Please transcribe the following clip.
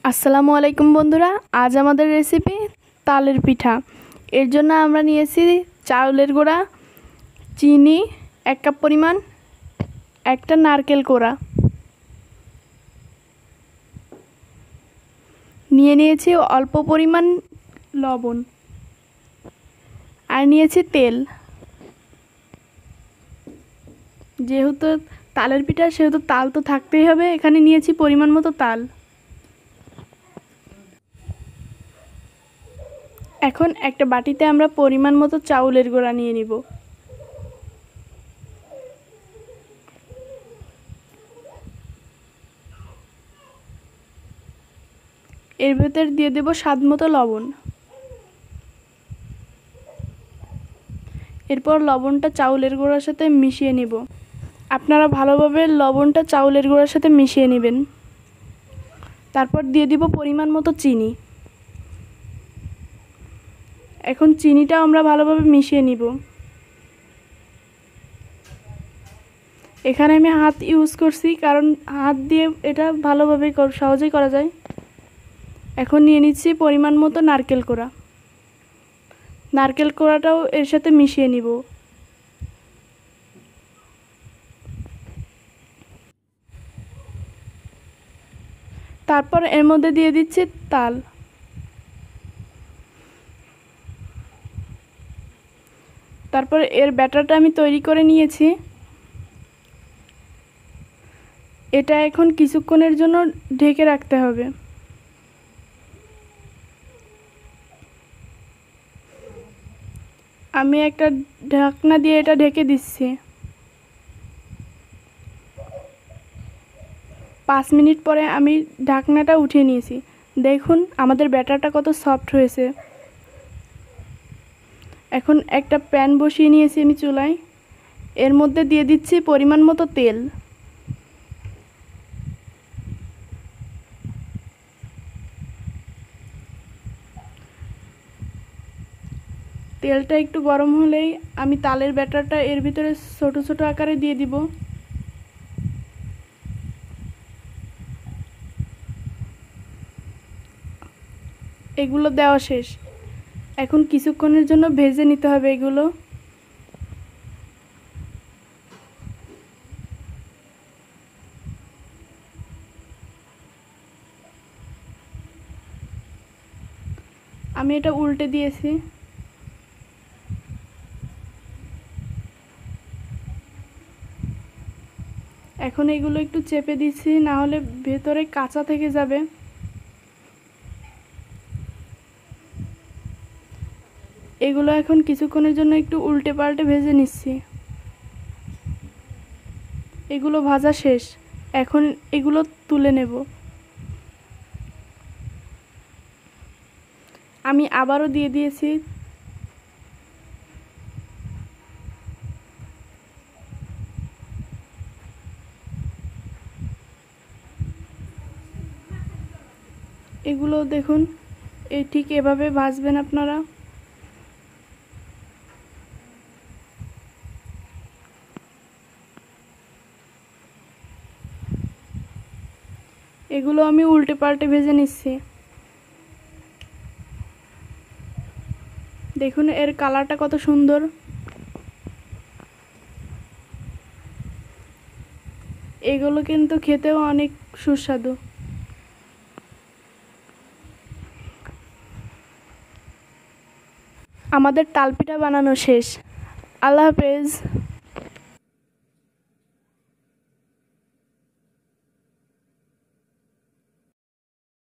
আসসালামু আলাইকুম বন্ধুরা, আজ আমাদের রেসিপি তালের পিঠা। এর জন্য আমরা নিয়েছি চাউলের গুঁড়া, চিনি 1 কাপ পরিমাণ, একটা নারকেল কোড়া নিয়েছি, অল্প পরিমাণ লবণ, আর নিয়েছি তেল। যেহেতু তালের পিঠা সেহেতু তাল তো থাকতেই হবে। এখানে নিয়েছি পরিমাণ মতো তাল। এখন একটা বাটিতে আমরা পরিমাণ মতো চাউলের গুঁড়া নিয়ে নিব। এর ভেতর দিয়ে দেব স্বাদ মতো লবণ। এরপর লবণটা চাউলের গুঁড়ার সাথে মিশিয়ে নিব। আপনারা ভালোভাবে লবণটা চাউলের গুঁড়ার সাথে মিশিয়ে নেবেন। তারপর দিয়ে দিব পরিমাণ মতো চিনি। এখন চিনিটা আমরা ভালোভাবে মিশিয়ে নিব। এখানে আমি হাত ইউজ করছি, কারণ হাত দিয়ে এটা ভালোভাবে সহজেই করা যায়। এখন নিয়ে নিচ্ছি পরিমাণ মতো নারকেল কোড়া। নারকেল কোড়াটাও এর সাথে মিশিয়ে নিব। তারপর এর মধ্যে দিয়ে দিচ্ছি তাল। তারপর এর ব্যাটারটা আমি তৈরি করে নিয়েছি। এটা এখন কিছুক্ষণের জন্য ঢেকে রাখতে হবে। আমি একটা ঢাকনা দিয়ে এটা ঢেকে দিচ্ছি। 5 মিনিট পরে আমি ঢাকনাটা উঠিয়ে নিয়েছি। দেখুন আমাদের ব্যাটারটা কত সফট হয়েছে। এখন একটা প্যান বসিয়ে নিয়েছি আমি চুলায়। এর মধ্যে দিয়ে দিচ্ছি পরিমাণ মতো তেল। তেলটা একটু গরম হলেই আমি তালের ব্যাটারটা এর ভিতরে ছোট ছোট আকারে দিয়ে দিব। এগুলো দেওয়া শেষ। এখন কিছুক্ষণের জন্য ভেজে নিতে হবে এগুলো। আমি এটা উল্টে দিয়েছি। এখন এগুলো একটু চেপে দিচ্ছি, না হলে ভেতরে কাঁচা থেকে যাবে। এগুলো এখন কিছুক্ষণের জন্য একটু উল্টে পাল্টে ভেজে নিচ্ছি। এগুলো ভাজা শেষ। এখন এগুলো তুলে নেব। আমি আবারও দিয়ে দিয়েছি। এগুলো দেখুন, ঠিক এভাবে ভাজবেন আপনারা। এগুলো আমি উল্টে পাল্টে ভেজে নিচ্ছি। দেখুন এর কালারটা কত সুন্দর। এগুলো কিন্তু খেতেও অনেক সুস্বাদু। আমাদের তালপিঠা বানানো শেষ। আল্লাহ হাফেজ।